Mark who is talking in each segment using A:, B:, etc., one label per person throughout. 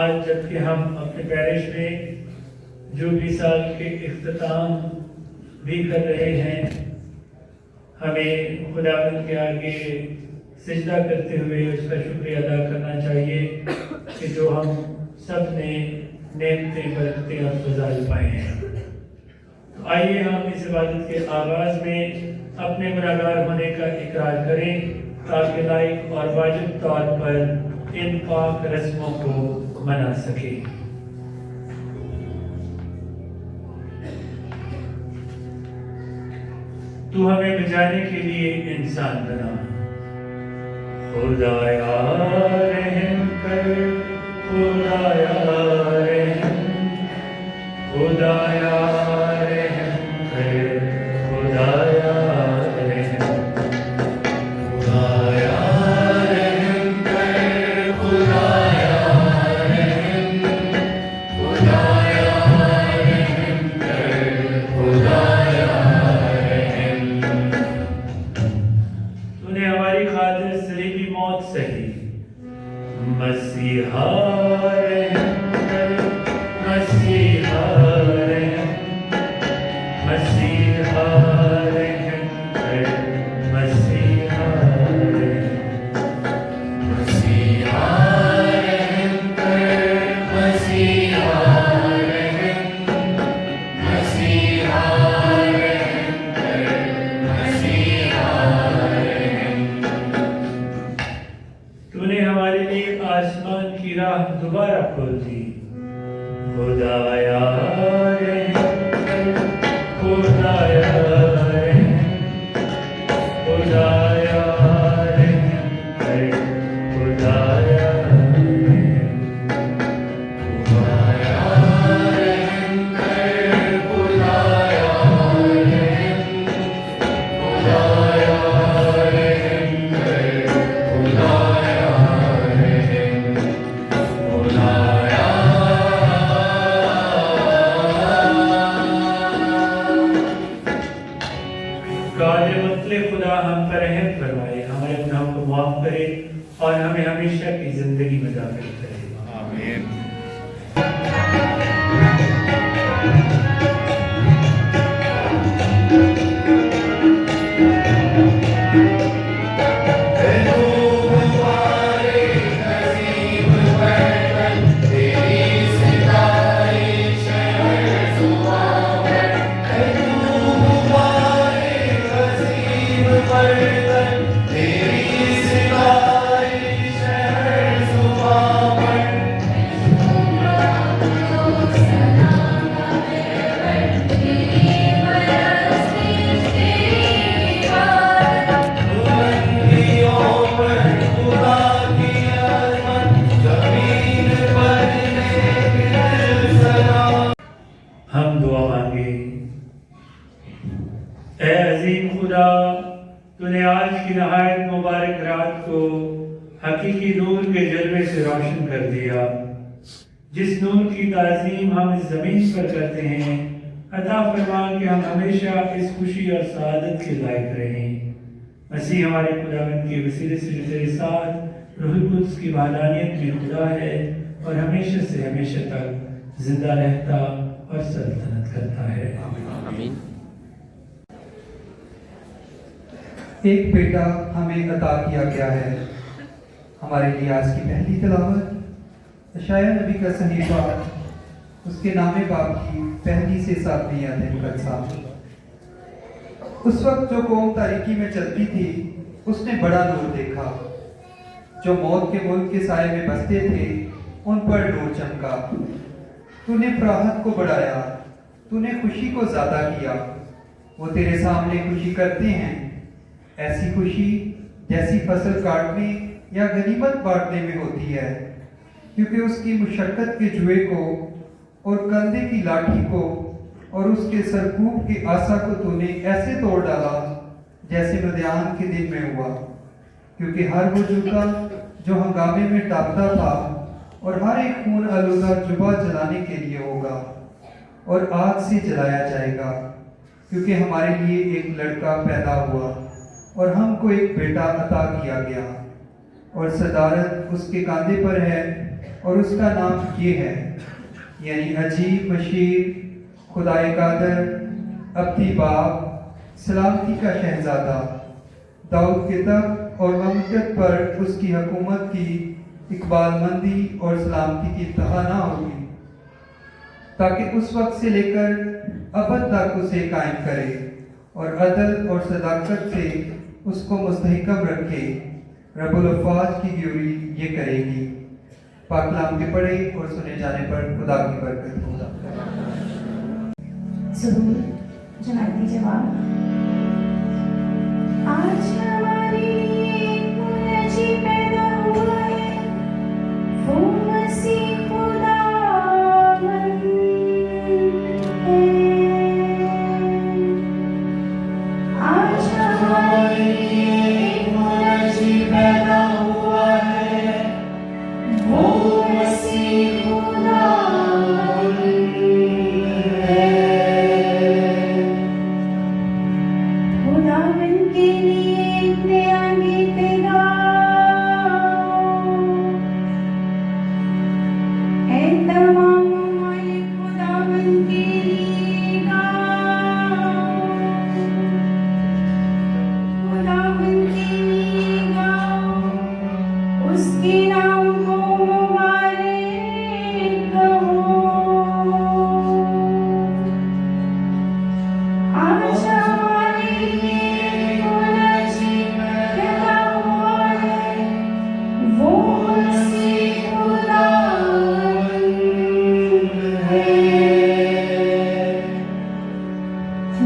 A: آج جبکہ ہم اپنے پیرش میں جوبلی سال کے اختتام بھی کر رہے ہیں، ہمیں خداوند کے آگے سجدہ کرتے ہوئے اس کا شکریہ ادا کرنا چاہیے کہ جو ہم سب نے نعمتیں، برکتیں اور فضائل پائے ہیں۔ تو آئیے ہم اس عبادت کے آغاز میں اپنے گنہگار ہونے کا اقرار کریں تاکہ لائق اور واجب طور پر ان پاک رسموں کو منا سکیں۔ تو ہمیں بچانے کے لیے انسان بنا، خدایا رحم کر، خدایا رحم، خدایا رحم کر، خدایا رحم، خدایا رحم کر، خدایا رحم، خدایا رحم کر، خدایا رحم۔ تو نے ہماری خاطر صلیبی موت سہی، مسیحا رحم کر، مسیحا رحم، مسیحا رحم کر، مسیحا رحم، مسیحا رحم کر، مسیحا رحم، مسیحا رحم کر، مسیحا رحم۔ تو نے ہمارے لیے آسمان کی راہ دوبارہ کھول دی، خدایا رحم کر، خدایا رحم، خدایا رحم کر، خدایا رحم، خدایا رحم کر، خدایا رحم، خدایا رحم کر، خدایا رحم، خدایا۔ قادر مطلق خدا ہم پر رحم فرمائے، ہمارے گناہوں کو معاف کرے اور ہمیں ہمیشہ کی زندگی میں داخل کرے، آمین۔ ہم دعا مانگے۔ اے عظیم خدا، تو نے آج کی نہایت مبارک رات کو حقیقی نور کے جلوے سے روشن کر دیا، جس نور کی تعظیم ہم اس زمین پر کرتے ہیں۔ عطا فرما کہ ہم ہمیشہ اس خوشی اور سعادت کے لائق رہیں۔ مسیح ہمارے خداوند کے وسیلے سے جو تیرے ساتھ روح القدس کی وحدانیت میں خدا ہے اور ہمیشہ سے ہمیشہ تک زندہ رہتا اور سلطنت کرتا ہے، آمین۔
B: ایک بیٹا ہمیں عطا کیا گیا ہے۔ ہمارے لیے آج کی پہلی تلاوت اشعیاء نبی کا صحیفہ اس کے نام باب کی 1 سے 7 آیتیں مقدسہ۔ اس وقت جو قوم تاریکی میں چلتی تھی اس نے بڑا نور دیکھا، جو موت کے ملک کے سائے میں بستے تھے ان پر نور چمکا۔ تو نے فراحت کو بڑھایا، تو نے خوشی کو زیادہ کیا۔ وہ تیرے سامنے خوشی کرتے ہیں، ایسی خوشی جیسی فصل کاٹنے یا غنیمت بانٹنے میں ہوتی ہے، کیونکہ اس کی مشقت کے جوئے کو اور کندھے کی لاٹھی کو اور اس کے سرکوب کے عصا کو تو نے ایسے توڑ ڈالا جیسے مدیان کے دن میں ہوا، کیونکہ ہر وہ جوتا جو ہنگامے میں ٹاپتا تھا اور ہر ایک خون آلودہ جبہ جلانے کے لیے ہوگا اور آگ سے جلایا جائے گا، کیونکہ ہمارے لیے ایک لڑکا پیدا ہوا اور ہم کو ایک بیٹا عطا کیا گیا، اور صدارت اس کے کاندھے پر ہے، اور اس کا نام یہ ہے، یعنی عجیب، بشیر، خدائے قادر، ابدی باپ، سلامتی کا شہزادہ۔ داؤد کے تخت اور مملکت پر اس کی حکومت کی اقبال مندی اور سلامتی کی انتہا نہ ہوگی، تاکہ اس وقت سے لے کر ابد تک اسے قائم کرے اور عدل اور صداقت سے اس کو مستحکم رکھے۔ رب الافواج کی گیوری یہ کرے گی۔ پاک کلام کے پڑھے اور سنے جانے پر خدا کی برکت ہوگا۔
C: ضرور جناتی جواب۔ آج ہماری ایک منجی پیدا ہوا ہے، وہ مسیح خداوند ہے۔ آج ہماری ایک منجی پیدا ہوا ہے، وہ مسیح خداوند ہے۔ خداوند کے لیے ایک نیا گیت گاؤ، اے تمام ممالک خداوند کے لیے گاؤ، خداوند کے لیے گاؤ، اس کے نام کو مبارک کہو۔ آج ہمارے لیے منجی پیدا ہوا ہے، وہ مسیح خداوند ہے۔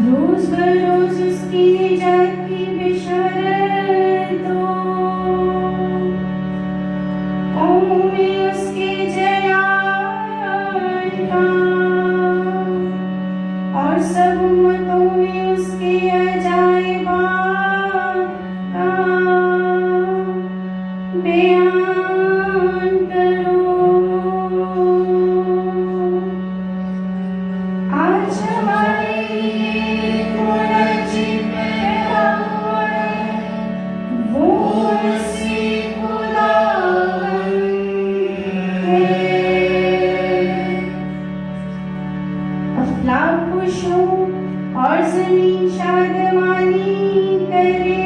C: روز بروز اس کی نجات کی بشارت دو، قوموں میں اس کے جلال کا، اور سب امتوں میں اس کے عجائبات کا بیان کرو۔ آج ہمارے لیے منجی پیدا ہوا ہے، وہ مسیح خداوند ہے۔ افلاک خوش ہوں اور زمین شادمانی کرے،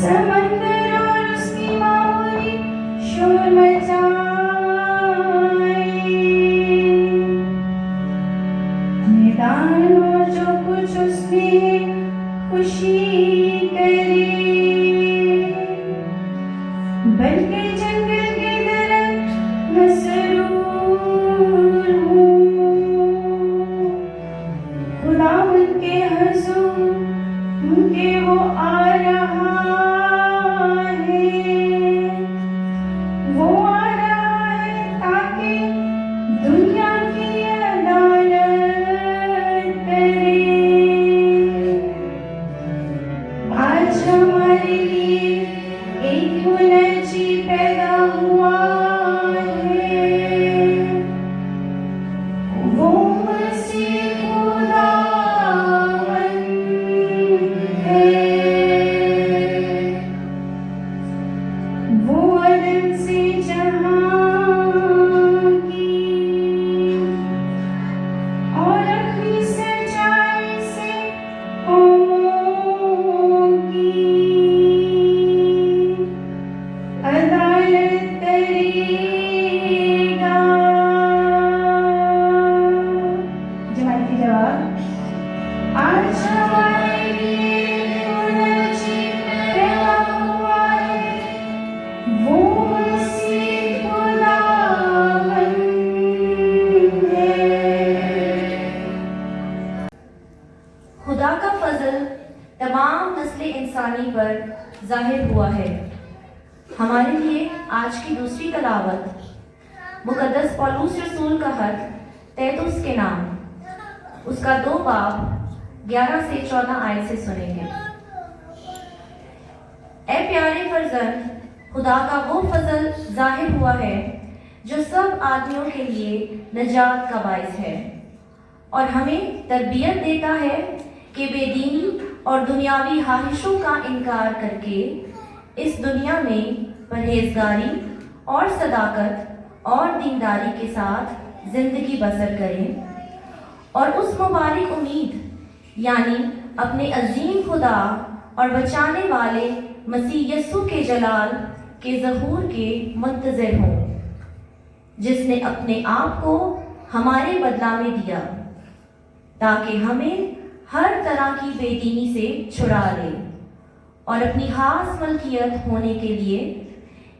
C: سمندر اور اس کی معموری شور مچائے، میدان اور جو کچھ اس میں ہے خوشی کرے، بلکہ جنگل کے درخت مسرور ہوں، خداوند کے حضور کیونکہ وہ آ رہا ہے، وہ آ رہا ہے تاکہ دنیا کی عدالت کرے۔ آج ہمارے لیے ایک منجی پیدا ہوا ہے، وہ مسیح خداوند ہے۔ وہ عدل سے جہاں کی اور اپنی سچائی سے قوموں کی عدالت کرے گا۔ جماعتی جواب۔ آج ہمارے لیے منجی پیدا ہوا ہے، وہ مسیح خداوند ہے۔
D: خدا کا فضل تمام نسل انسانی پر ظاہر ہوا ہے۔ ہمارے لیے آج کی دوسری تلاوت مقدس پولوس رسول کا خط تیتوس کے نام، اس کا 2 باب 11 سے 14 آیت سے سنیں گے۔ اے پیارے فرزند، خدا کا وہ فضل ظاہر ہوا ہے جو سب آدمیوں کے لیے نجات کا باعث ہے، اور ہمیں تربیت دیتا ہے کہ بے دینی اور دنیاوی خواہشوں کا انکار کر کے اس دنیا میں پرہیزگاری اور صداقت اور دینداری کے ساتھ زندگی بسر کریں اور اس مبارک امید یعنی اپنے عظیم خدا اور بچانے والے مسیح یسوع کے جلال کے ظہور کے منتظر ہوں، جس نے اپنے آپ کو ہمارے بدلہ میں دیا تاکہ ہمیں ہر طرح کی بے دینی سے چھڑا لے اور اپنی خاص ملکیت ہونے کے لیے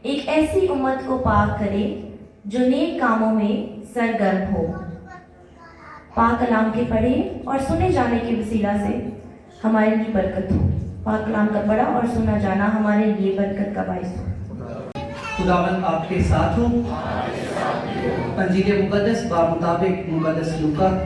D: ایک ایسی امت کو پاک کرے جو نیک کاموں میں سرگرم ہو۔ پاک کلام کے پڑھے اور سنے جانے کے وسیلہ سے ہمارے لیے برکت ہو۔ پاک کلام کا پڑھا اور سنا جانا ہمارے لیے برکت کا باعث ہو۔
B: خداوند آپ کے ساتھ ہو۔ انجیل مقدس بمطابق مقدس لوکا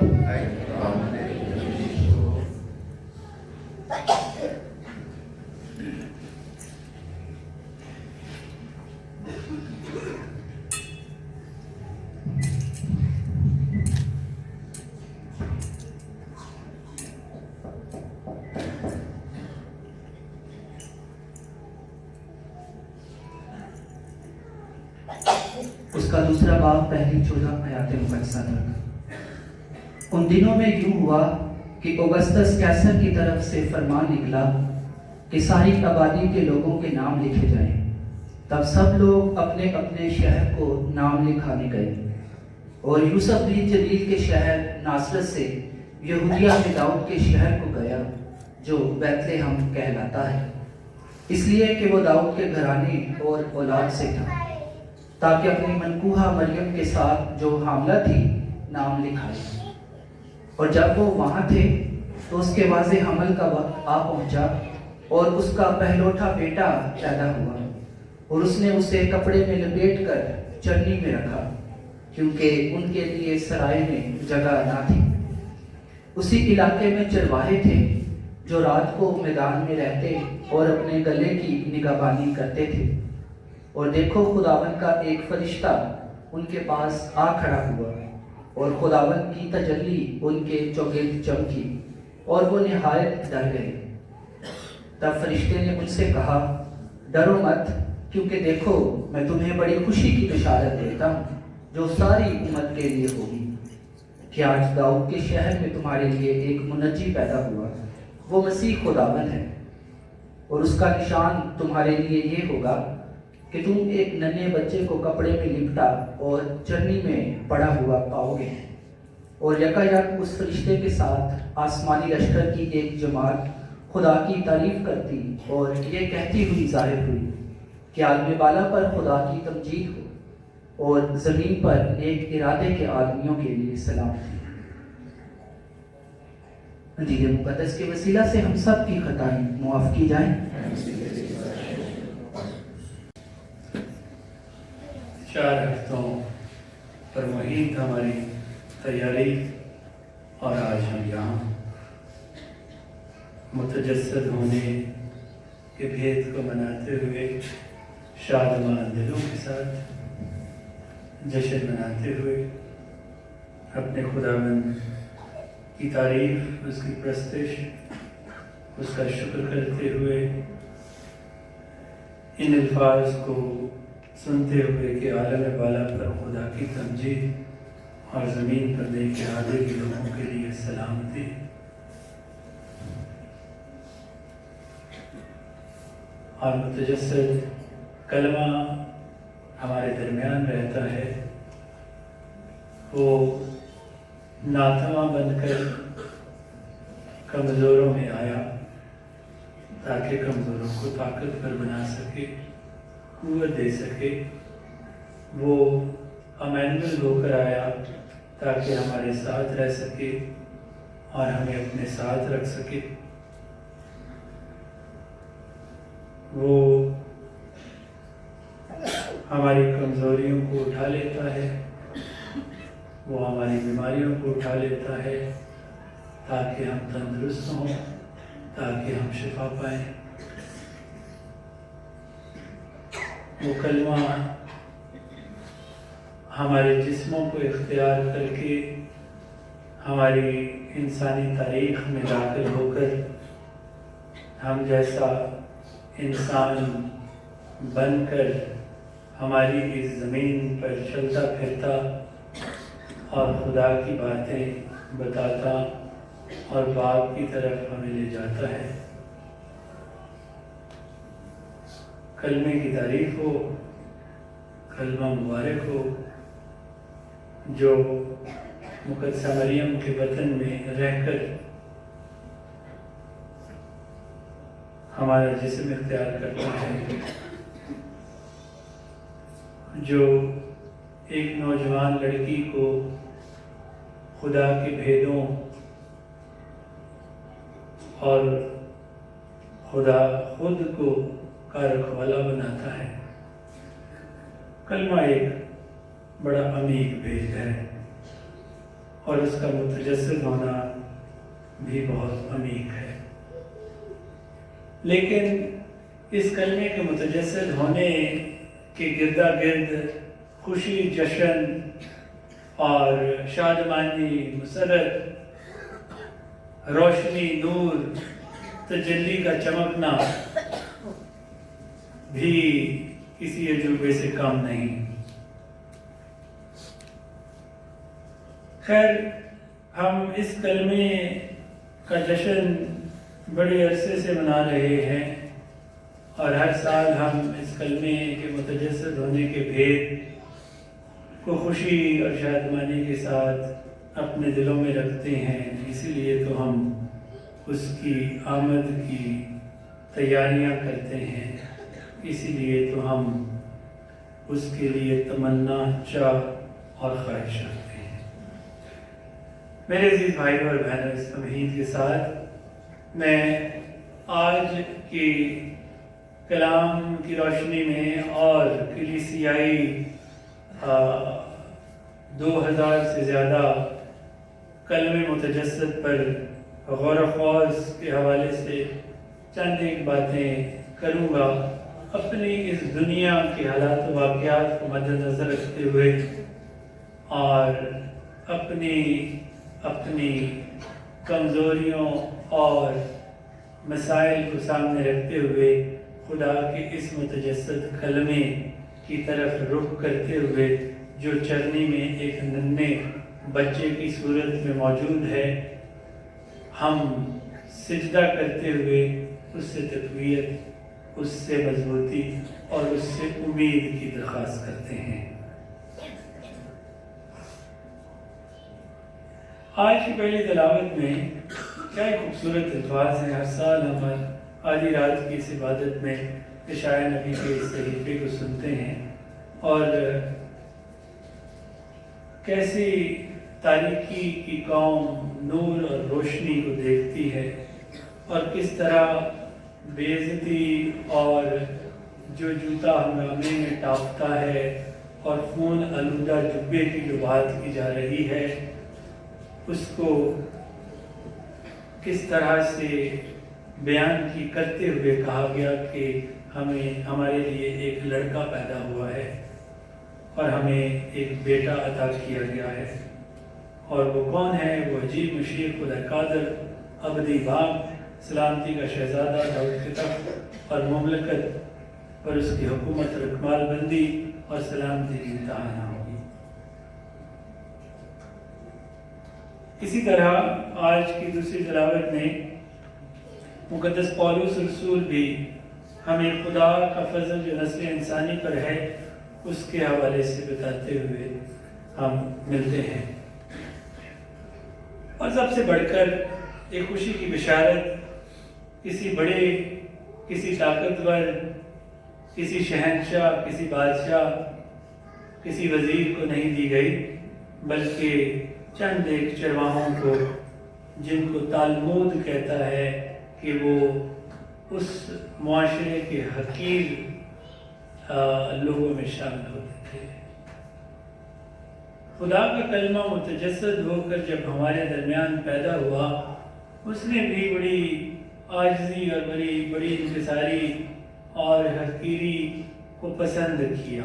B: اس کا دوسرا باب پہلی 14 آیات مقدسہ تک۔ ان دنوں میں یوں ہوا کہ اوگسٹس کیسر کی طرف سے فرمان نکلا کہ ساری آبادی کے لوگوں کے نام لکھے جائیں۔ تب سب لوگ اپنے اپنے شہر کو نام لکھانے گئے، اور یوسف بھی جلیل کے شہر ناصرت سے یہودیہ میں داؤد کے شہر کو گیا جو بیت لحم کہلاتا ہے، اس لیے کہ وہ داؤد کے گھرانے اور اولاد سے تھا، تاکہ اپنی منکوہہ مریم کے ساتھ جو حاملہ تھی نام لکھائے۔ اور جب وہ وہاں تھے تو اس کے واضح حمل کا وقت آ پہنچا اور اس کا پہلوٹا بیٹا پیدا ہوا، اور اس نے اسے کپڑے میں لپیٹ کر چرنی میں رکھا، کیونکہ ان کے لیے سرائے میں جگہ نہ تھی۔ اسی علاقے میں چرواہے تھے جو رات کو میدان میں رہتے اور اپنے گلے کی نگہبانی کرتے تھے، اور دیکھو خداوند کا ایک فرشتہ ان کے پاس آ کھڑا ہوا، اور خداوند کی تجلی ان کے چوگرد چمکی اور وہ نہایت ڈر گئے۔ تب فرشتے نے ان سے کہا، ڈرو مت، کیونکہ دیکھو میں تمہیں بڑی خوشی کی بشارت دیتا ہوں جو ساری امت کے لیے ہوگی، کہ آج داؤد کے شہر میں تمہارے لیے ایک منجی پیدا ہوا، وہ مسیح خداوند ہے۔ اور اس کا نشان تمہارے لیے یہ ہوگا کہ تم ایک ننھے بچے کو کپڑے میں لپٹا اور چرنی میں پڑا ہوا پاؤ گے۔ اور یکایک اس فرشتے کے ساتھ آسمانی لشکر کی ایک جماعت خدا کی تعریف کرتی اور یہ کہتی ہوئی ظاہر ہوئی کہ عالم بالا پر خدا کی تمجید ہو، اور زمین پر نیک ارادے کے آدمیوں کے لیے سلامتی۔ انجیل مقدس کے وسیلہ سے ہم سب کی خطائیں معاف کی جائیں۔
A: 4 ہفتوں پر مہین ہماری تیاری، اور آج ہم یہاں متجسد ہونے کے بھید کو مناتے ہوئے شادمان دلوں کے ساتھ جشن مناتے ہوئے اپنے خداوند کی تعریف، اس کی پرستش، اس کا شکر کرتے ہوئے ان الفاظ کو سنتے ہوئے کہ عالم بالا پر خدا کی تمجید اور زمین پر نیک ارادے کے لوگوں کے لیے سلامتی۔ اور متجسد کلمہ ہمارے درمیان رہتا ہے، وہ ناتواں بن کر کمزوروں میں آیا تاکہ کمزوروں کو طاقتور بنا سکے، قوت دے سکے۔ وہ امینول ہو کر آیا تاکہ ہمارے ساتھ رہ سکے اور ہمیں اپنے ساتھ رکھ سکے۔ وہ ہماری کمزوریوں کو اٹھا لیتا ہے، وہ ہماری بیماریوں کو اٹھا لیتا ہے تاکہ ہم تندرست ہوں، تاکہ ہم شفا پائیں۔ وہ کلمہ ہمارے جسموں کو اختیار کر کے ہماری انسانی تاریخ میں داخل ہو کر ہم جیسا انسان بن کر ہماری اس زمین پر چلتا پھرتا اور خدا کی باتیں بتاتا اور باپ کی طرف ہمیں لے جاتا ہے۔ کلمے کی تعریف ہو، کلمہ مبارک ہو، جو مقدسہ مریم کے وطن میں رہ کر ہمارا جسم اختیار کرتا ہے، جو ایک نوجوان لڑکی کو خدا کے بھیدوں اور خدا خود کو کا رکھوالا بناتا ہے۔ کلمہ ایک بڑا عمیق بھید ہے اور اس کا متجسد ہونا بھی بہت عمیق ہے، لیکن اس کلمے کے متجسد ہونے کے گردا گرد خوشی، جشن اور شادمانی، مسرت، روشنی، نور، تجلی کا چمکنا بھی کسی عجوبے سے کم نہیں۔ خیر، ہم اس کلمے کا جشن بڑے عرصے سے منا رہے ہیں اور ہر سال ہم اس کلمے کے متجسد ہونے کے بھید کو خوشی اور شادمانی کے ساتھ اپنے دلوں میں رکھتے ہیں۔ اسی لیے تو ہم اس کی آمد کی تیاریاں کرتے ہیں، اسی لیے تو ہم اس کے لیے تمنا، چاہ اور خواہش رکھتے ہیں۔ میرے عزیز بھائیوں اور بہنوں، اس تمہید کے ساتھ میں آج کی کلام کی روشنی میں اور کلیسیائی 2000 سے زیادہ کلمے متجسد پر غور و خوض کے حوالے سے چند ایک باتیں کروں گا، اپنی اس دنیا کے حالات و واقعات کو مد نظر رکھتے ہوئے اور اپنی کمزوریوں اور مسائل کو سامنے رکھتے ہوئے خدا کے اس متجسد کلمے کی طرف رخ کرتے ہوئے، جو چرنی میں ایک ننھے بچے کی صورت میں موجود ہے، ہم سجدہ کرتے ہوئے اس سے تقویت، اس سے مضبوطی اور اس سے امید کی درخواست کرتے ہیں۔ آج کی پہلی تلاوت میں کیا خوبصورت الفاظ ہیں۔ ہر سال ہم آدھی رات کی اس عبادت میں عشاء نبی کے اس صحیفے کو سنتے ہیں اور کیسی تاریکی کی قوم نور اور روشنی کو دیکھتی ہے اور کس طرح بے عزتی اور جو جوتا ہنگامے میں ٹاپتا ہے اور خون آلودہ جبے کی جو بات کی جا رہی ہے، اس کو کس طرح سے بیان کی کرتے ہوئے کہا گیا کہ ہمارے لیے ایک لڑکا پیدا ہوا ہے اور ہمیں ایک بیٹا عطا کیا گیا ہے، اور وہ کون ہے؟ وہ عجیب، مشیر، خدا قادر، ابدی باپ، سلامتی کا شہزادہ، داؤد کے تخت اور مملکت پر اس کی حکومت اور اکمال بندی اور سلامتی کی انتہا نہ ہوگی۔ اسی طرح آج کی دوسری تلاوت میں مقدس پولس رسول بھی ہمیں خدا کا فضل جو نسل انسانی پر ہے اس کے حوالے سے بتاتے ہوئے ہم ملتے ہیں، اور سب سے بڑھ کر ایک خوشی کی بشارت کسی بڑے، کسی طاقتور، کسی شہنشاہ، کسی بادشاہ، کسی وزیر کو نہیں دی گئی، بلکہ چند ایک چرواہوں کو، جن کو تالمود کہتا ہے کہ وہ اس معاشرے کے حقیر لوگوں میں شامل ہوتے تھے۔ خدا کا کلمہ متجسد ہو کر جب ہمارے درمیان پیدا ہوا، اس نے بھی بڑی عاجزی اور بڑی انکساری اور حقیری کو پسند کیا،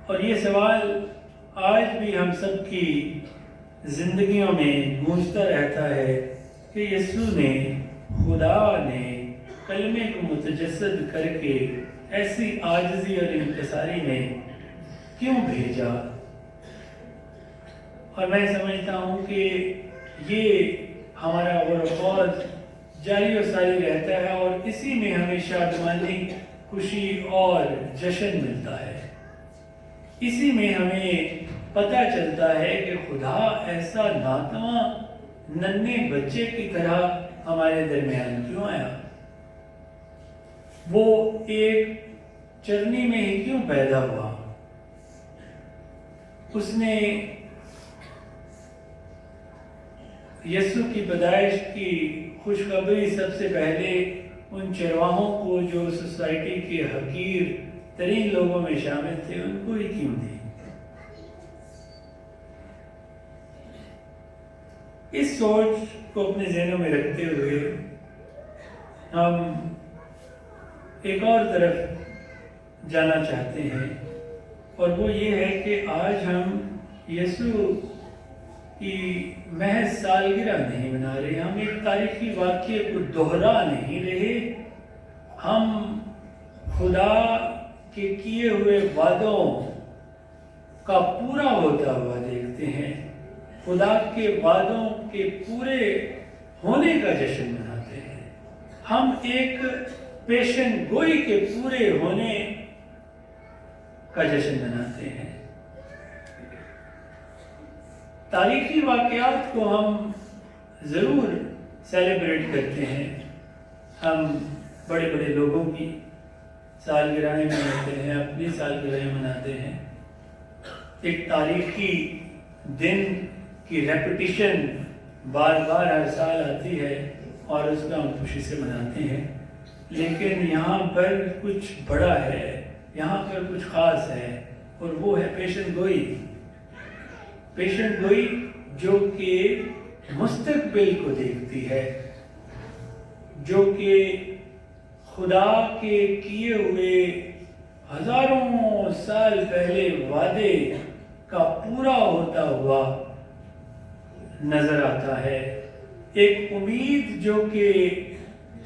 A: اور یہ سوال آج بھی ہم سب کی زندگیوں میں گونجتا رہتا ہے کہ یسوع نے، خدا نے کلمے کو متجسد کر کے ایسی عاجزی اور انکساری میں کیوں بھیجا؟ اور میں سمجھتا ہوں کہ یہ ہمارا غور و خوض جاری و ساری رہتا ہے، اور اسی میں ہمیں شادمانی، خوشی اور جشن ملتا ہے۔ اسی میں ہمیں پتہ چلتا ہے کہ خدا ایسا ناتواں ننھے بچے کی طرح ہمارے درمیان کیوں آیا، وہ ایک چرنی میں ہی کیوں پیدا ہوا۔ اس نے یسوع کی پیدائش کی خوشخبری سب سے پہلے ان چرواہوں کو جو سوسائٹی کے حقیر ترین لوگوں میں شامل تھے ان کو ہی کیوں دی؟ اس سوچ کو اپنے ذہنوں میں رکھتے ہوئے ہم ایک اور طرف جانا چاہتے ہیں، اور وہ یہ ہے کہ آج ہم یسوع کی محض سالگرہ نہیں منا رہے، ہم ایک تاریخی واقعے کو دہرا نہیں رہے، ہم خدا کے کیے ہوئے وعدوں کا پورا ہوتا ہوا دیکھتے ہیں، خدا کے وعدوں کے پورے ہونے کا جشن مناتے ہیں، ہم ایک پیشن گوئی کے پورے ہونے کا جشن مناتے ہیں۔ تاریخی واقعات کو ہم ضرور سیلیبریٹ کرتے ہیں، ہم بڑے بڑے لوگوں کی سالگرہیں مناتے ہیں، اپنی سالگرہیں مناتے ہیں، ایک تاریخی دن کی ریپیٹیشن بار بار ہر سال آتی ہے اور اس کا ہم خوشی سے مناتے ہیں، لیکن یہاں پر کچھ بڑا ہے، یہاں پر کچھ خاص ہے، اور وہ ہے پیشن گوئی۔ پیشن گوئی جو کہ مستقبل کو دیکھتی ہے، جو کہ خدا کے کیے ہوئے ہزاروں سال پہلے وعدے کا پورا ہوتا ہوا نظر آتا ہے، ایک امید جو کہ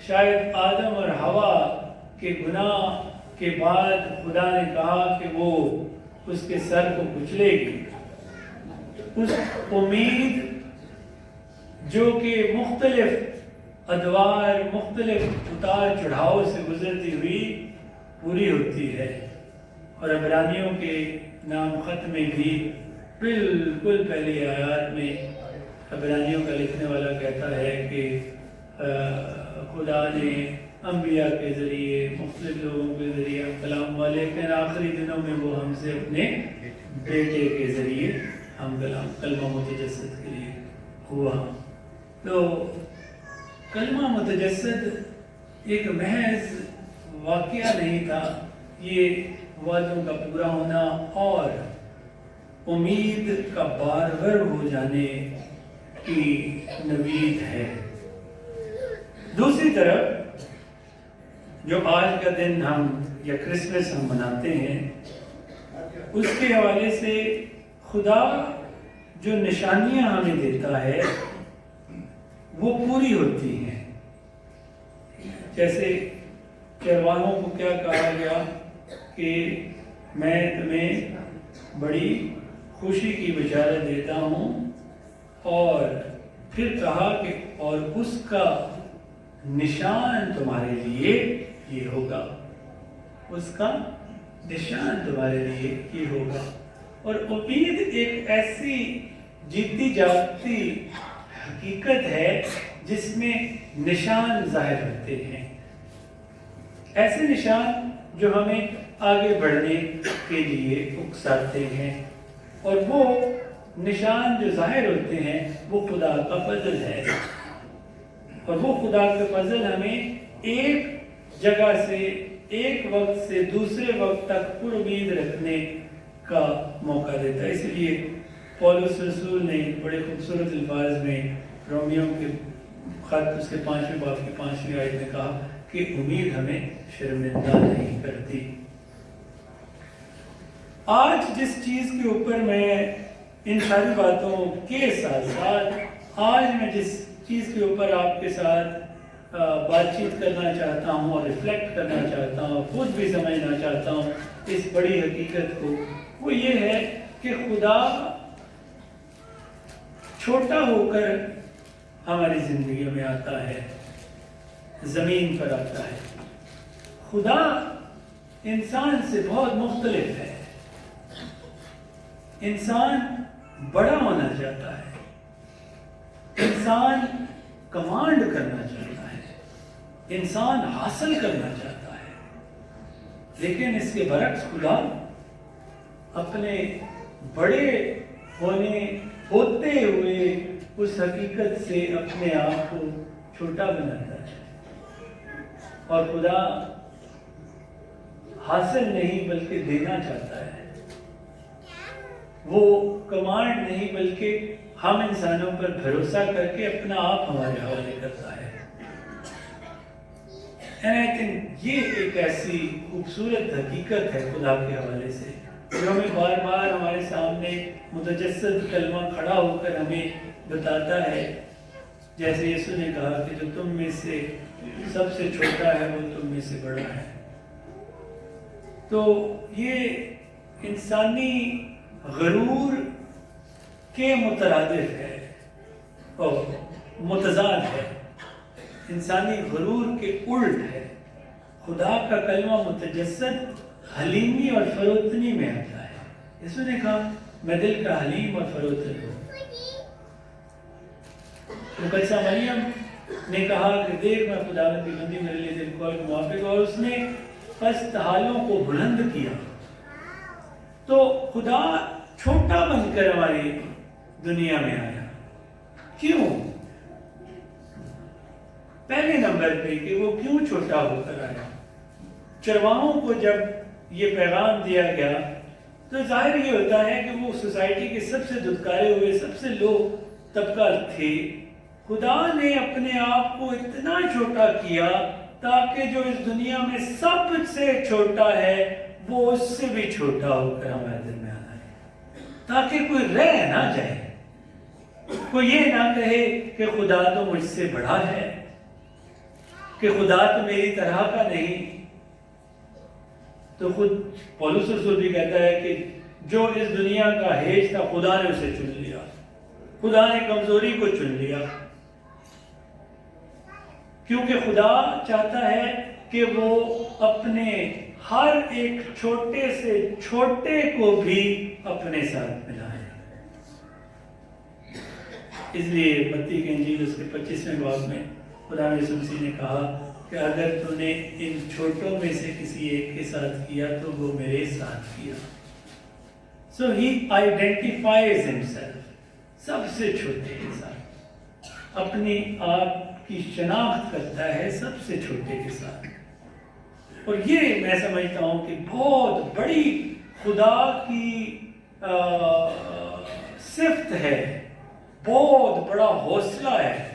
A: شاید آدم اور حوا کے گناہ کے بعد خدا نے کہا کہ وہ اس کے سر کو کچلے گی، اس امید جو کہ مختلف ادوار، مختلف اتار چڑھاؤ سے گزرتی ہوئی پوری ہوتی ہے۔ اور عبرانیوں کے نام خط میں بھی بالکل پہلی آیات میں عبرانیوں کا لکھنے والا کہتا ہے کہ خدا نے انبیاء کے ذریعے، مختلف لوگوں کے ذریعے کلام ہوا، لیکن آخری دنوں میں وہ ہم سے اپنے بیٹے کے ذریعے ہم کلمہ متجسد کے لیے ہوا۔ تو کلمہ متجسد ایک محض واقعہ نہیں تھا، یہ وعدوں کا پورا ہونا اور امید کا بارور ہو جانے کی نوید ہے۔ دوسری طرف جو آج کا دن ہم یا کرسمس ہم مناتے ہیں، اس کے حوالے سے خدا جو نشانیاں ہمیں دیتا ہے وہ پوری ہوتی ہیں۔ جیسے چرواہوں کو کیا کہا گیا کہ میں تمہیں بڑی خوشی کی بشارت دیتا ہوں، اور پھر کہا کہ اور اس کا نشان تمہارے لیے یہ ہوگا، اس کا نشان تمہارے لیے یہ ہوگا۔ اور امید ایک ایسی جیتی جاگتی حقیقت ہے جس میں نشان ظاہر ہوتے ہیں، ایسے نشان جو ہمیں آگے بڑھنے کے لیے اکساتے ہیں، اور وہ نشان جو ظاہر ہوتے ہیں وہ خدا کا فضل ہے، اور وہ خدا کا فضل ہمیں ایک جگہ سے، ایک وقت سے دوسرے وقت تک پر امید رکھنے کا موقع دیتا ہے۔ اس لیے پولس رسول نے بڑے خوبصورت الفاظ میں رومیوں کے خط اس کے 5ویں باب کی 5ویں آیت میں کہا کہ امید ہمیں شرمندہ نہیں کرتی۔ آج جس چیز کے اوپر میں ان ساری باتوں کے ساتھ ساتھ آج میں جس چیز کے اوپر آپ کے ساتھ بات چیت کرنا چاہتا ہوں اور ریفلیکٹ کرنا چاہتا ہوں، خود بھی سمجھنا چاہتا ہوں اس بڑی حقیقت کو، وہ یہ ہے کہ خدا چھوٹا ہو کر ہماری زندگی میں آتا ہے، زمین پر آتا ہے۔ خدا انسان سے بہت مختلف ہے۔ انسان بڑا ہونا چاہتا ہے، انسان کمانڈ کرنا چاہتا ہے، انسان حاصل کرنا چاہتا ہے، لیکن اس کے برعکس خدا اپنے بڑے ہوتے ہوئے اس حقیقت سے اپنے آپ کو چھوٹا بناتا ہے۔ اور خدا حاصل نہیں بلکہ دینا چاہتا ہے، وہ کمانڈ نہیں بلکہ ہم انسانوں پر بھروسہ کر کے اپنا آپ ہمارے حوالے کرتا ہے۔ And I think یہ ایک ایسی خوبصورت حقیقت ہے خدا کے حوالے سے جو ہمیں بار بار ہمارے سامنے متجسد کلمہ کھڑا ہو کر ہمیں بتاتا ہے، جیسے یسوع نے کہا کہ جو تم میں سے سب سے چھوٹا ہے وہ تم میں سے بڑا ہے۔ تو یہ انسانی غرور کے مترادف ہے اور متضاد ہے، انسانی غرور کے الٹ ہے۔ خدا کا کلمہ متجسد حلیمی اور فروتنی میں آتا ہے۔ یسوع نے کہا میں دل کا حلیم اور فروتن ہوں۔ مقدسہ مریم نے کہا کہ دیکھ میں خداوند کی بندی، میرے لیے دل کھول کے موافق، اور اس نے پست حالوں کو بلند کیا۔ تو خدا چھوٹا بن کر ہماری دنیا میں آیا۔ کیوں؟ پہلے نمبر پہ کہ وہ کیوں چھوٹا ہو کر آیا؟ چرواہوں کو جب یہ پیغام دیا گیا تو ظاہر یہ ہوتا ہے کہ وہ سوسائٹی کے سب سے دھتکارے ہوئے سب سے لو طبقہ تھے۔ خدا نے اپنے آپ کو اتنا چھوٹا کیا تاکہ جو اس دنیا میں سب سے چھوٹا ہے وہ اس سے بھی چھوٹا ہو کر ہمارے درمیان آئے، تاکہ کوئی رہ نہ جائے، کوئی یہ نہ کہے کہ خدا تو مجھ سے بڑا ہے، کہ خدا تو میری طرح کا نہیں۔ تو خود پولس رسول بھی کہتا ہے کہ جو اس دنیا کا ہیج تھا خدا نے اسے چن لیا، خدا نے کمزوری کو چن لیا، کیونکہ خدا چاہتا ہے کہ وہ اپنے ہر ایک چھوٹے سے چھوٹے کو بھی اپنے ساتھ ملائے۔ اس لیے متی کی انجیل اس کے 25ویں باب میں خدا یسوع مسیح نے کہا کہ اگر تو نے ان چھوٹوں میں سے کسی ایک کے ساتھ کیا تو وہ میرے ساتھ کیا۔ So he identifies himself سب سے چھوٹے کے ساتھ، اپنی آپ کی شناخت کرتا ہے سب سے چھوٹے کے ساتھ۔ اور یہ میں سمجھتا ہوں کہ بہت بڑی خدا کی صفت ہے، بہت بڑا حوصلہ ہے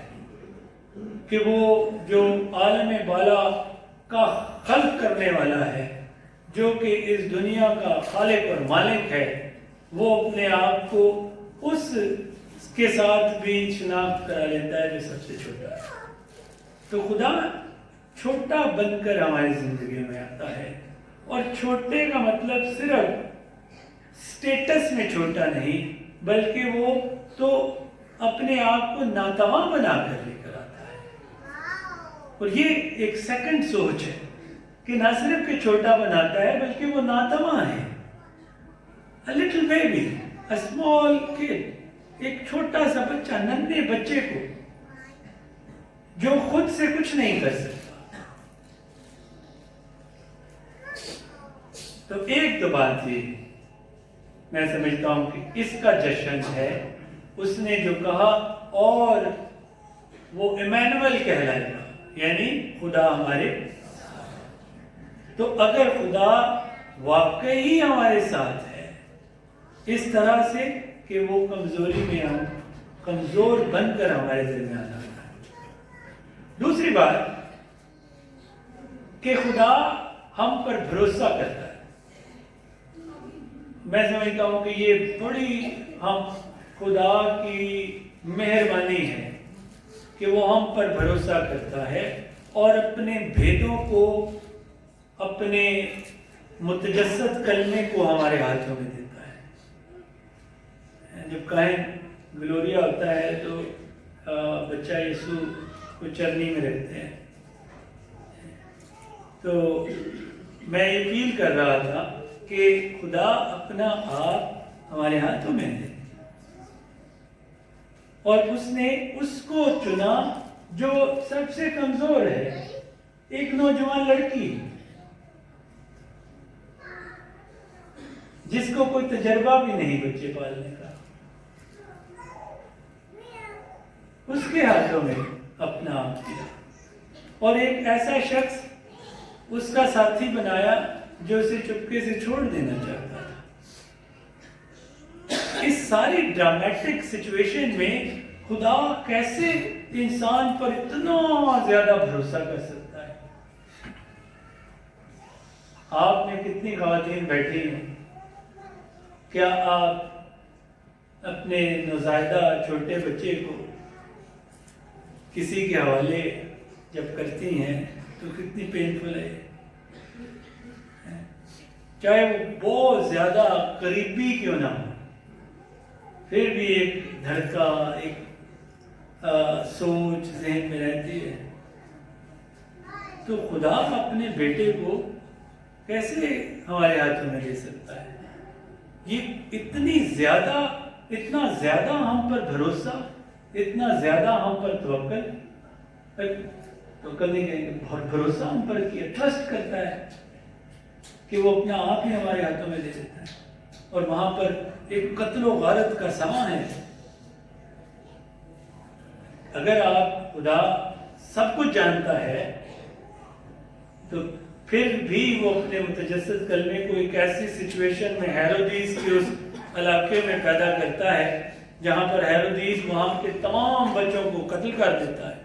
A: کہ وہ جو عالم بالا کا خلق کرنے والا ہے، جو کہ اس دنیا کا خالق اور مالک ہے، وہ اپنے آپ کو اس کے ساتھ بھی شناخت کرا لیتا ہے جو سب سے چھوٹا ہے۔ تو خدا چھوٹا بن کر ہماری زندگی میں آتا ہے، اور چھوٹے کا مطلب صرف سٹیٹس میں چھوٹا نہیں بلکہ وہ تو اپنے آپ کو ناتواں بنا کر لے کر آتا ہے۔ اور یہ ایک سیکنڈ سوچ ہے کہ نہ صرف کہ چھوٹا بناتا ہے بلکہ وہ ناتواں ہے۔ A little baby, a small kid، ایک چھوٹا سا بچہ، ننھے بچے کو جو خود سے کچھ نہیں کر سکتا۔ تو ایک تو بات یہ میں سمجھتا ہوں کہ اس کا جشن ہے، اس نے جو کہا، اور وہ ایمانویل کہلائے گا، یعنی خدا ہمارے ساتھ۔ تو اگر خدا واقعی ہمارے ساتھ ہے اس طرح سے کہ وہ کمزوری میں ہم کمزور بن کر ہمارے درمیان آتا ہے۔ دوسری بات کہ خدا ہم پر بھروسہ کرتا ہے۔ میں سمجھتا ہوں کہ یہ بڑی ہم خدا کی مہربانی ہے کہ وہ ہم پر بھروسہ کرتا ہے اور اپنے بھیدوں کو، اپنے متجسد کلمے کو ہمارے ہاتھوں میں دیتا ہے۔ جب کاہن گلوریا ہوتا ہے تو بچہ یسوع کو چرنی میں رکھتے ہیں، تو میں یہ فیل کر رہا تھا کہ خدا اپنا آپ ہمارے ہاتھوں میں ہے، اور اس نے اس کو چنا جو سب سے کمزور ہے، ایک نوجوان لڑکی جس کو کوئی تجربہ بھی نہیں بچے پالنے کا، اس کے ہاتھوں میں اپنا آپ دیا، اور ایک ایسا شخص اس کا ساتھی بنایا جو اسے چپکے سے چھوڑ دینا چاہتا تھا۔ اس ساری ڈرامیٹک سچویشن میں خدا کیسے انسان پر اتنا زیادہ بھروسہ کر سکتا ہے؟ آپ میں کتنی خواتین بیٹھی ہیں؟ کیا آپ اپنے نوزائیدہ چھوٹے بچے کو کسی کے حوالے جب کرتی ہیں تو کتنی پینفل ہے؟ چاہے وہ بہت زیادہ قریبی کیوں نہ ہو، پھر بھی ایک دھڑکا، ایک سوچ ذہن میں رہتی ہے۔ تو خدا اپنے بیٹے کو کیسے ہمارے ہاتھوں میں دے سکتا ہے؟ یہ اتنا زیادہ ہم پر بھروسہ، اتنا زیادہ ہم پر توکل نہیں کہیں گے، بہت بھروسہ ہم پر کیا، ٹرسٹ کرتا ہے کہ وہ اپنا آپ ہی ہمارے ہاتھوں میں دے دیتا ہے، اور وہاں پر ایک قتل و غارت کا سامان ہے۔ اگر آپ خدا سب کچھ جانتا ہے تو پھر بھی وہ اپنے متجسد کلمے کو ایک ایسی سچویشن میں ہیرودیس کے اس علاقے میں پیدا کرتا ہے جہاں پر ہیرودیس وہاں کے تمام بچوں کو قتل کر دیتا ہے۔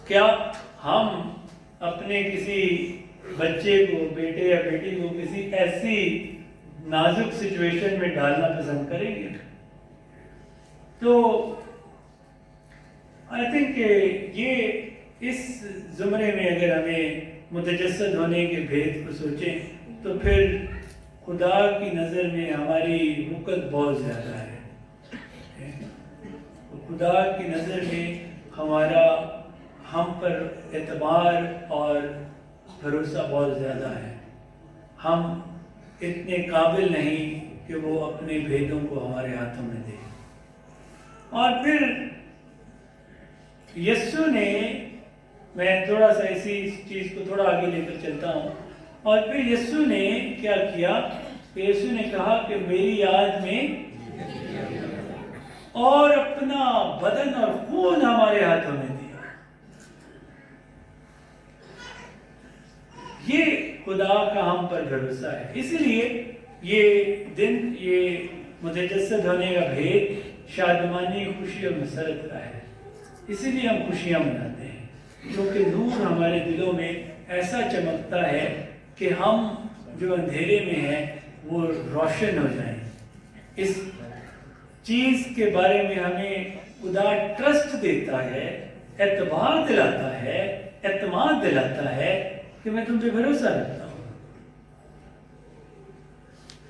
A: کیا ہم اپنے کسی بچے کو، بیٹے یا بیٹی کو کسی ایسی نازک سچویشن میں ڈالنا پسند کریں گے؟ تو آئی تھنک کہ یہ اس زمرے میں اگر ہمیں متجسد ہونے کے بھید کو سوچیں تو پھر خدا کی نظر میں ہماری وقت بہت زیادہ ہے۔ خدا کی نظر میں ہم پر اعتبار اور بھروسہ بہت زیادہ ہے۔ ہم اتنے قابل نہیں کہ وہ اپنے بھیدوں کو ہمارے ہاتھوں میں دے۔ اور پھر یسوع نے، میں تھوڑا سا اسی چیز کو تھوڑا آگے لے کر چلتا ہوں، اور پھر یسوع نے کیا کیا کہ یسوع نے کہا کہ میری یاد میں، اور اپنا بدن اور خون ہمارے ہاتھوں میں دیا۔ یہ خدا کا ہم پر بھروسہ ہے۔ اسی لیے یہ دن، یہ متجسد ہونے کا بھید شادمانی، خوشی اور مسرت کا ہے۔ اسی لیے ہم خوشیاں مناتے ہیں، کیونکہ نور ہمارے دلوں میں ایسا چمکتا ہے کہ ہم جو اندھیرے میں ہیں وہ روشن ہو جائیں۔ اس چیز کے بارے میں ہمیں خدا ٹرسٹ دیتا ہے، اعتبار دلاتا ہے، اعتماد دلاتا ہے کہ میں تم پہ بھروسہ رکھتا ہوں۔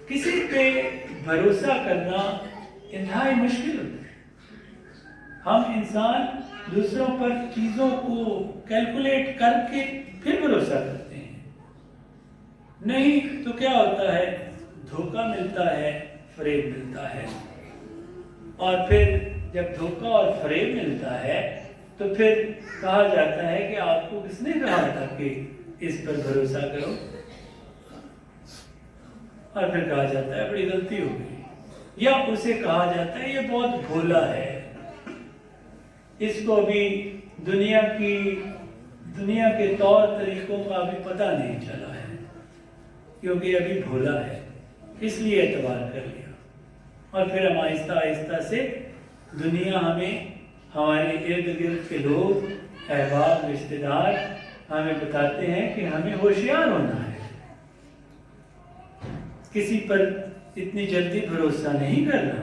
A: کسی پہ بھروسہ کرنا انتہائی مشکل ہوتا ہے۔ ہم انسان دوسروں پر چیزوں کو کیلکولیٹ کر کے پھر بھروسہ کرتے ہیں، نہیں تو کیا ہوتا ہے؟ دھوکہ ملتا ہے، فریب ملتا ہے، اور پھر جب دھوکہ اور فریب ملتا ہے تو پھر کہا جاتا ہے کہ آپ کو کس نے کہا تھا کہ اس پر بھروسہ کرو؟ اور پھر کہا جاتا ہے بڑی غلطی ہو گئی، یا اسے کہا جاتا ہے یہ بہت بھولا ہے، اس کو ابھی دنیا کے طور طریقوں کا ابھی پتہ نہیں چلا ہے، کیونکہ ابھی بھولا ہے، اس لیے اعتبار کر لیا۔ اور پھر ہم آہستہ آہستہ سے دنیا ہمیں، ہمارے ارد گرد کے لوگ، احباب، رشتے دار ہمیں بتاتے ہیں کہ ہمیں ہوشیار ہونا ہے، کسی پر اتنی جلدی بھروسہ نہیں کرنا،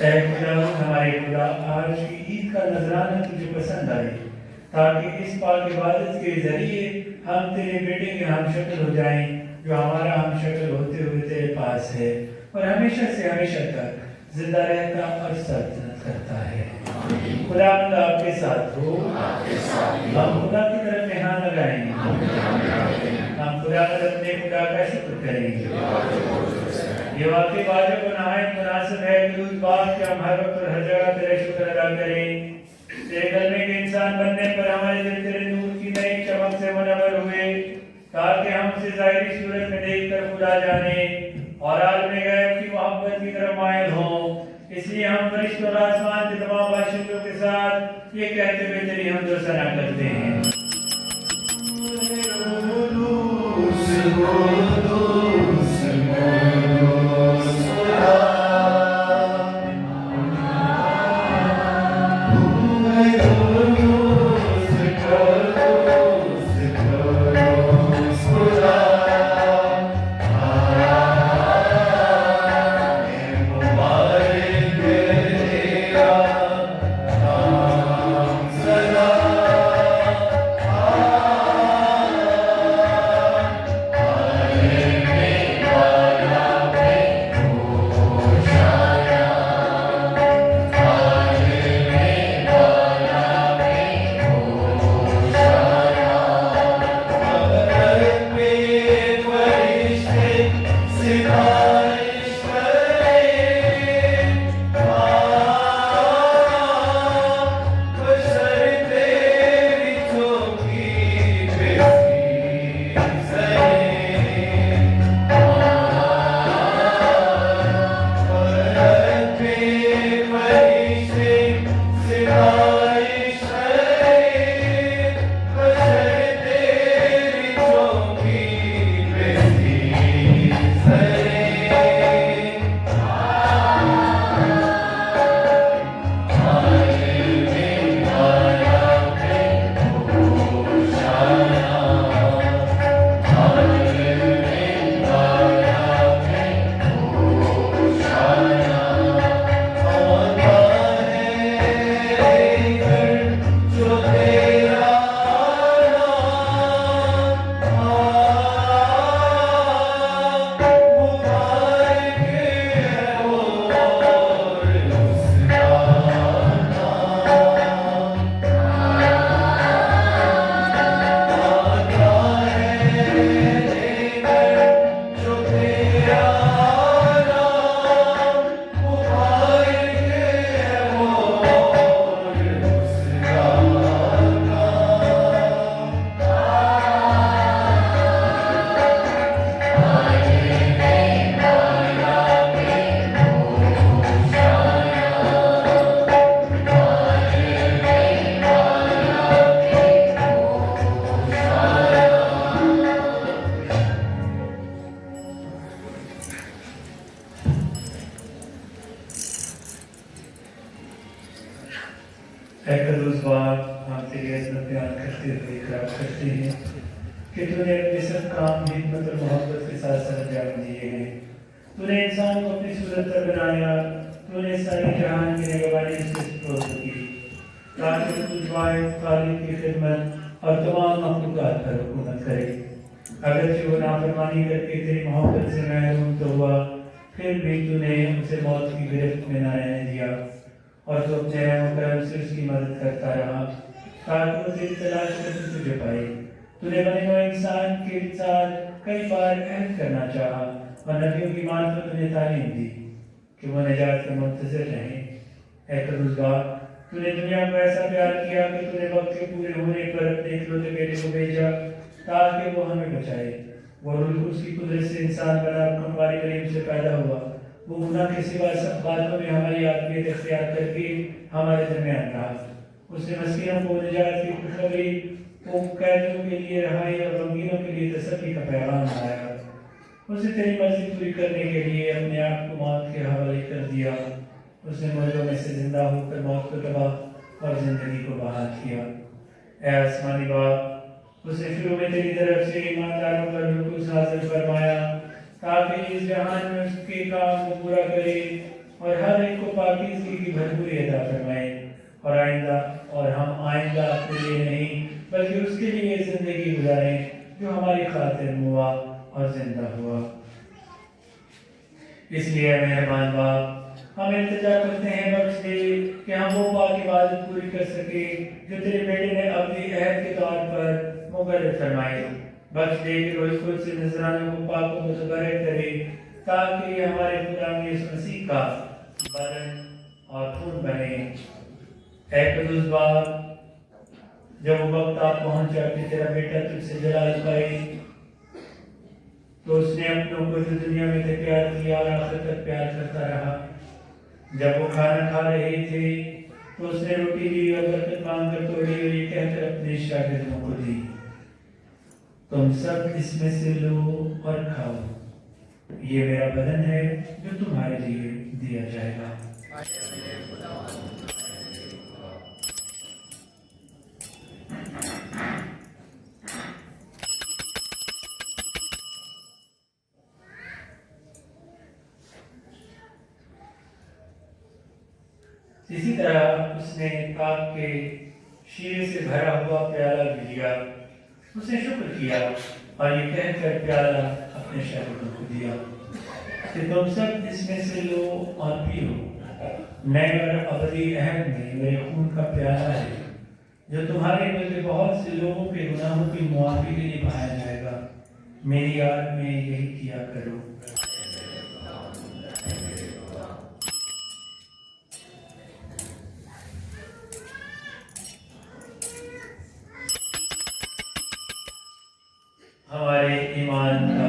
A: اے خدا ہمارے خدا، آج کی عید کا نذرانہ تجھے پسند آئے، تاکہ اس پاک عبادت کے ذریعے ہم تیرے بیٹے کے ہم شکل ہو جائیں، جو ہمارا ہم شکل ہوتے ہوئے تیرے پاس ہے اور ہمیشہ سے ہمیشہ تک زندہ رہتا اور سلطنت کرتا ہے۔ خدا آپ کے ساتھ ہو، ہم خدا کی طرف نہاں لگائیں گے، ہم خدا پر اپنے خدا کا شکر کریں گے۔ یہ واقعی واجب و نہایت مناسب ہے کہ اس بات کہ ہم ہر وقت اور ہر جگہ تیرا شکر ادا کریں۔ تیرے کلمے کے انسان بننے پر ہمارے دل تیرے نور کی نئی چمک سے منور ہوئے، تاکہ ہم اسے ظاہری صورت میں دیکھ کر خدا جانیں اور عالم غیب کی محبت کی طرف مائل ہوں۔ اس لیے ہم فرشتوں اور آسمان کے تمام باشندوں کے ساتھ یہ کہتے ہوئے تیری حمد و ثنا کرتے ہیں۔ اے قدوس باپ، ہم تیری عظمت بیان کرتے ہوئے اقرار کرتے ہیں کہ تو نے اپنے سب کام حکمت اور محبت کے ساتھ سر انجام دیے ہیں۔ تو نے انسان کو اپنی صورت پر بنایا، تو نے ساری جہان کی نگہبانی سے سپرد کی، تاکہ تو واحد خالق کی خدمت اور تمام مخلوقات پر حکومت کرے۔ اگرچہ وہ نافرمانی کر کے تیری محبت سے محروم تو ہوا، پھر بھی تو نے اسے موت کی گرفت میں نہ رہنے دیا، اور تو اپنے رحم و کرم سے اس کی مدد کرتا رہا، تاکہ وہ تیری تلاش کرتے تجھے پائے۔ تو نے بنے ہوئے انسان کے ساتھ کئی بار عہد کرنا چاہا اور نبیوں کی معرفت انہیں تعلیم دی کہ وہ نجات کے منتظر رہیں۔ اے قدوس باپ، تو نے دنیا کو ایسا پیار کیا کہ تو نے وقت کے پورے ہونے پر اپنے اکلوتے بیٹے کو بھیجا تاکہ وہ ہمیں بچائے۔ وہ روح القدس کی قدرت سے انسان بنا اور ہمارے کریم سے پیدا ہوا۔ وہ گناہ کے سوا سب باتوں میں ہماری آدمیت اختیار کر کے ہمارے درمیان رہا۔ اس نے مسکینوں کو نجات کی خوشخبری، قیدیوں کے لیے رہائی اور غمگینوں کے لیے تسلی کا پیغام لایا۔ اسے تیری مرضی پوری کرنے کے لیے اپنے آپ کو موت کے حوالے کر دیا۔ اس نے مردوں میں سے زندہ ہو کر موت کو تباہ اور زندگی کو بحال کیا۔ اے آسمانی باپ، اس نے شروع میں تیری طرف سے ایمانداروں پر حکم نازل فرمایا تاکہ اس جہان میں اس کے کام کو پورا کرے اور ہر ایک کو پاکیزگی کی بھرپوری عطا فرمائے، اور ہم آئندہ اپنے لیے نہیں بلکہ اس کے لیے زندگی گزاریں جو ہماری خاطر ہوا اور زندہ ہوا۔ اس لیے مہربان باپ، ہم التجا کرتے ہیں بخش دے کہ ہم وہ پاک عبادت پوری کر سکے جو تیرے بیٹے نے اپنی عہد کے طور پر مقرر فرمائی۔ بخش دے کہ روح خود سے نذرانوں کو پاک و متبرک کرے تاکہ یہ ہمارے خدا یسوع مسیح کا بدن اور خون بنے۔ اے قدوس باپ، جب وہ وقت آپ پہنچا کہ تیرا بیٹا تجھ سے جلال پائے تو اس نے اپنوں کو جو دنیا میں سے پیار کیا اور آخر تک پیار کرتا رہا۔ جب وہ کھانا کھا رہے تھے تو اس نے روٹی لی اور برکت مانگ کر توڑی اور یہ کہہ کر اپنے شاگردوں کو دی، تم سب اس میں سے لو اور کھاؤ، یہ میرا بدن ہے جو تمہارے لیے دیا جائے گا۔ اسی طرح اس نے پاک کے شیرے سے بھرا ہوا پیالہ بھی لیا، اس نے شکر کیا اور یہ کہہ کر پیالہ اپنے شاگردوں کو دیا کہ تم سب اس میں سے لو اور پیو، نئے اور ابدی عہد میں میرے خون کا پیالہ ہے جو تمہارے بلکہ بہت سے لوگوں کے گناہوں کی معافی کے لیے بہایا جائے گا۔ میری یاد میں یہی کیا کرو۔ ہمارے ایمان کا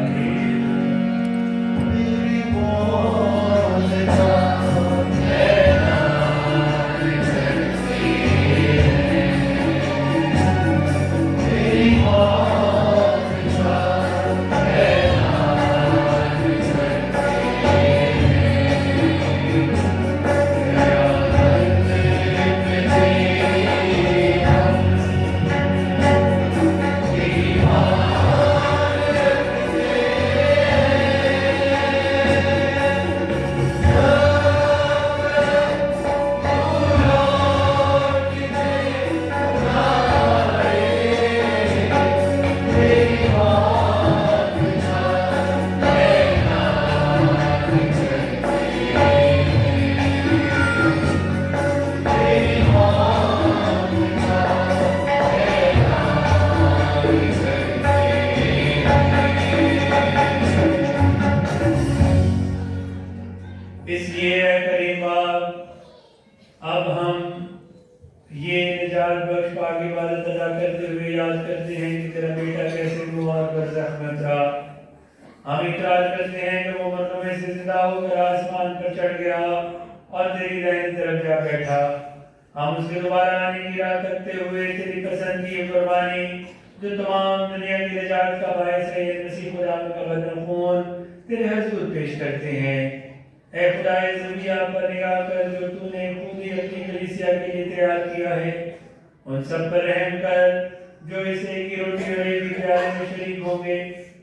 A: اس لیے کریم باپ، اب ہم یہ نجات بخش پاک عبادت ادا کرتے ہوئے یاد کرتے ہیں کہ تیرا بیٹا کیسے موت برزخ میں تھا۔ ہم اقرار کرتے ہیں کہ وہ مردوں میں سے زندہ ہو کر آسمان پر چڑھ گیا اور تیری دائیں طرف جا بیٹھا۔ ہم اس کے دوبارہ آنے کی راہ کرتے ہوئے تیری پسند کی قربانی جو تمام دنیا کی نجات کا باعث ہے، مسیح خدا کا بدن خون تیرے حضور پیش کرتے ہیں۔ اے خدائے زمین پر نگاہ کر جو تو نے خود ہی اپنی کلیسیا کے لیے تیار کیا ہے، ان سب پر رحم کر جو اس ایک ہی روٹی اور ایک ہی پیالے میں شریک ہوں گے،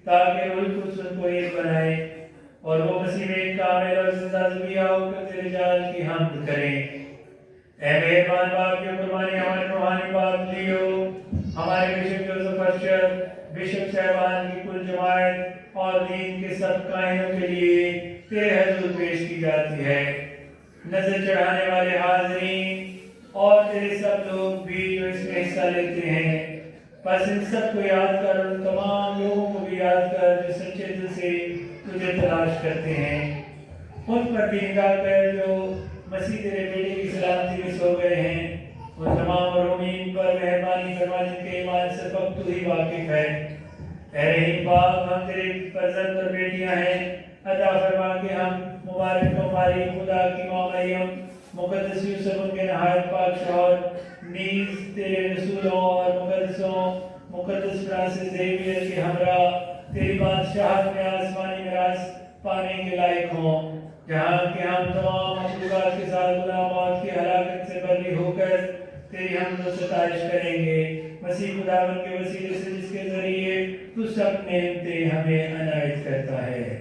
A: تاکہ روح القدس ان کو ایک بنائے اور وہ مسیح میں ایک کامل اور زندہ ذبیحہ ہو کر تیرے جلال کی حمد کریں۔ اے مہربان باپ، جو قربانی ہمارے روحانی باپ لیو، ہمارے بشپ یوسف ارشد، بشپ صاحبان کی کل جماعت اور دین کے سب کائنوں کے لیے تیرے حضور پیش کی جاتی ہے۔ نظر چڑھانے والے حاضرین اور تیرے سب لوگ بھی جو اس میں حصہ لیتے ہیں، بس ان سب کو یاد کر، ان تمام لوگوں کو بھی یاد کر جو سچے دل سے تجھے تلاش کرتے ہیں۔ ان پر بھی نگاہ کر جو مسیح تیرے بیٹے کی سلامتی میں سو گئے ہیں، ان تمام رومین پر مہربانی فرما جن کے ایمان سے فقط تو ہی واقف ہے۔ اے رحیم باپ، ہم تیرے فرزند اور بیٹیاں ہیں، عطا فرما کہ ہم مبارک ہماری خدا کی ماں مریم، مقدس یوسف ان کے نہایت پاک شوہر، نیز تیرے رسولوں اور مقدسوں، مقدس فرانسس زیویئر کے ہمراہ تیری بادشاہت میں آسمانی میراث پانے کے لائق ہوں، جہاں کہ ہم تمام مخلوقات کے ساتھ گناہ موت کی ہلاکت سے بری ہو کر تیری حمد و ستائش کریں گے، مسیح خداوند کے وسیلے سے جس کے ذریعے تو سب نعمتیں ہمیں عنایت کرتا ہے۔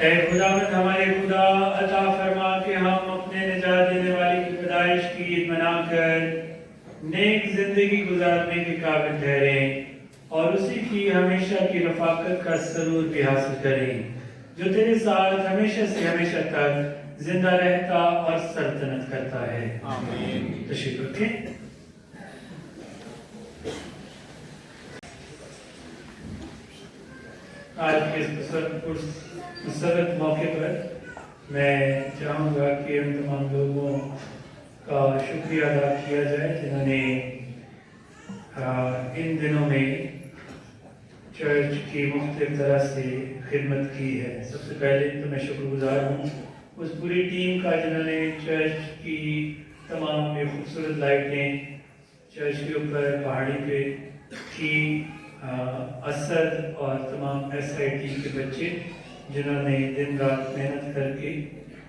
A: اے خداوند ہمارے خدا، عطا فرما کہ ہم اپنے نجات دینے والے کی پیدائش کی عید منا کر نیک زندگی گزارنے کے قابل ٹھہریں اور اسی کی ہمیشہ کی رفاقت کا سرور بھی حاصل کریں، جو تیرے ساتھ ہمیشہ سے ہمیشہ تک زندہ رہتا اور سلطنت کرتا ہے۔ آمین۔ تشریف رکھیں۔ آج کے اس مسرت موقع پر میں چاہوں گا کہ ہم تمام لوگوں کا شکریہ ادا کیا جائے جنہوں نے ان دنوں میں چرچ کی مختلف طرح سے خدمت کی ہے۔ سب سے پہلے تو میں شکر گزار ہوں اس پوری ٹیم کا جنہوں نے چرچ کی تمام خوبصورت لائٹیں چرچ کے اوپر پہاڑی پہ کی، اسد اور تمام ایس آئی ٹی کے بچے جنہوں نے دن رات محنت کر کے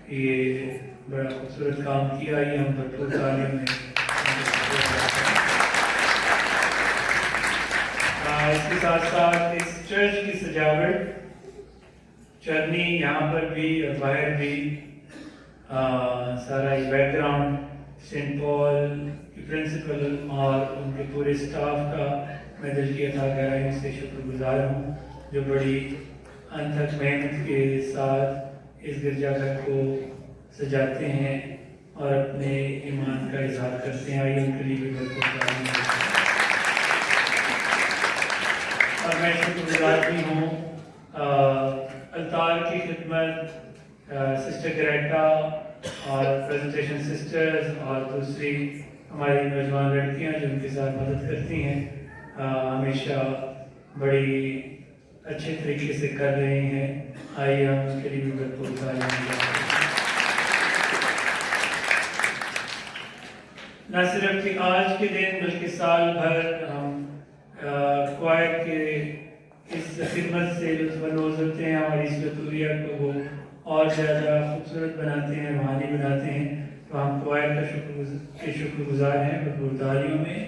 A: یہ بڑا خوبصورت کام کیا۔ یہ ہم بھرپور تعلیم میں اس کے ساتھ ساتھ اس چرچ کی سجاوٹ چرنی یہاں پر بھی اور باہر بھی سارا یہ بیک گراؤنڈ سینٹ پال کی پرنسپل اور ان کے پورے اسٹاف کا میں دل کی عطا گہرائی سے شکر گزار ہوں، جو بڑی انتھک محنت کے ساتھ اس گرجا گھر کو سجاتے ہیں اور اپنے ایمان کا اظہار کرتے ہیں۔ آئیے ان کے لیے بھی اور میں شکر گزار بھی ہوں الطار کی خدمت، سسٹر گریٹا اور پریزنٹیشن سسٹرز اور دوسری ہماری نوجوان لڑکیاں جو ان کے ساتھ مدد کرتی ہیں، ہمیشہ بڑی اچھے طریقے سے کر رہے ہیں۔ آئیے ہم ان کے لیے بھی بھرپور تعلیم دیں۔ نہ صرف کہ آج کے دن بلکہ سال بھر ہم کوائر کے اس خدمت سے لطف اندوز ہوتے ہیں، ہماری اس لطوریہ کو وہ اور زیادہ خوبصورت بناتے ہیں، روحانی بناتے ہیں، تو ہم کوائر کا شکر گزار ہیں بھرپور تعلیموں میں۔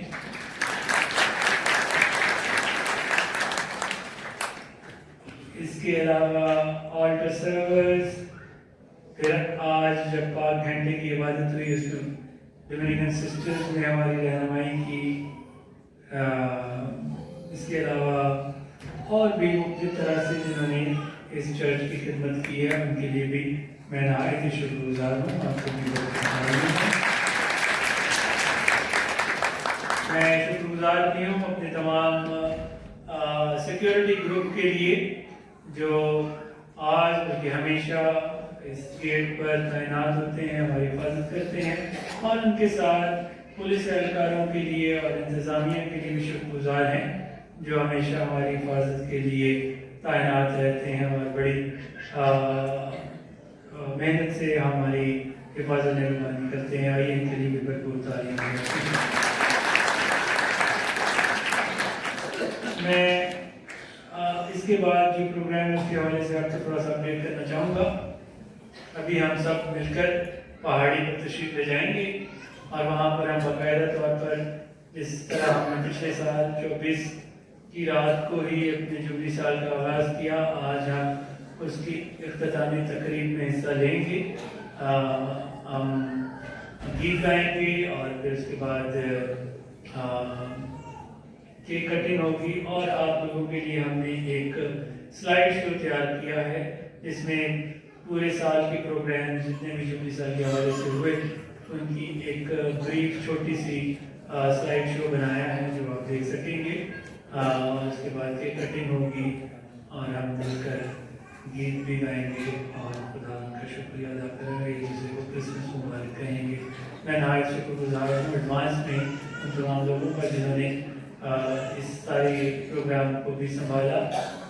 A: اس کے علاوہ آلٹر سرورز، پھر آج جب 5 گھنٹے کی عبادت ہوئی اس میں ڈومینیکن سسٹرز نے ہماری رہنمائی کی۔ اس کے علاوہ اور بھی مختلف طرح سے جنہوں نے اس چرچ کی خدمت کی ہے، ان کے لیے بھی میں نہایت ہی شکر گزار ہوں۔ آپ کو بھی میں شکر گزار بھی ہوں اپنے تمام سیکیورٹی گروپ کے لیے جو آج بلکہ ہمیشہ اس گیٹ پر تعینات ہوتے ہیں، ہماری حفاظت کرتے ہیں، اور ان کے ساتھ پولیس اہلکاروں کے لیے اور انتظامیہ کے لیے بھی شکر گزار ہیں جو ہمیشہ ہماری حفاظت کے لیے تعینات رہتے ہیں اور بڑی محنت سے ہماری حفاظت نگرانی کرتے ہیں۔ آئیے ان کے لیے بھی بھرپور تعلیم دیں۔ میں اس کے بعد جو پروگرام ہے اس کے حوالے سے آپ سے تھوڑا سا اپڈیٹ کرنا چاہوں گا۔ ابھی ہم سب مل کر پہاڑی پر تشریف لے جائیں گے اور وہاں پر ہم باقاعدہ طور پر جس طرح ہم نے پچھلے سال 24 کی رات کو ہی اپنے جوبلی سال کا آغاز کیا، آج ہم اس کی اختتامی تقریب میں حصہ لیں گے۔ ہم گیت گائیں گے اور پھر اس کے بعد کیک کٹنگ ہوگی، اور آپ لوگوں کے لیے ہم نے ایک سلائیڈ شو تیار کیا ہے جس میں پورے سال کے پروگرام جتنے بھی جوبلی سال کے حوالے سے ہوئے ان کی ایک بریف چھوٹی سی سلائیڈ شو بنایا ہے جو آپ دیکھ سکیں گے۔ اس کے بعد کیک کٹنگ ہوگی اور ہم مل کر گیت بھی گائیں گے اور خدا کا شکریہ ادا کریں گے، جسے وہ کرسمس مبارک کہیں گے۔ میں نہایت شکر گزار ہوں ایڈوانس میں ان تمام لوگوں کا جنہوں نے اس سارے پروگرام کو بھی سنبھالا،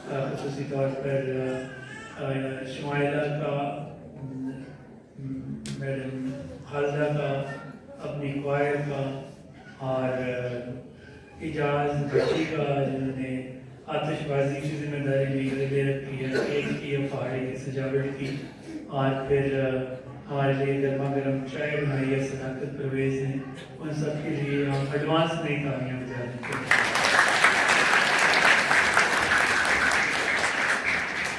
A: خصوصی طور پر شمائلہ کا، میڈم خالدہ کا، اپنی کوائر کا، اور اجاز بچی کا جنہوں نے آتش بازی کی ذمہ داری لے رکھی ہے، کیک کی اور پہاڑی کی سجاوٹ کی، اور پھر ہمارے لیے گرما گرم چائے بنائی ہے صداقت پرویز نے، ان سب کے لیے ہم ایڈوانس میں کامیاب جاتے ہیں۔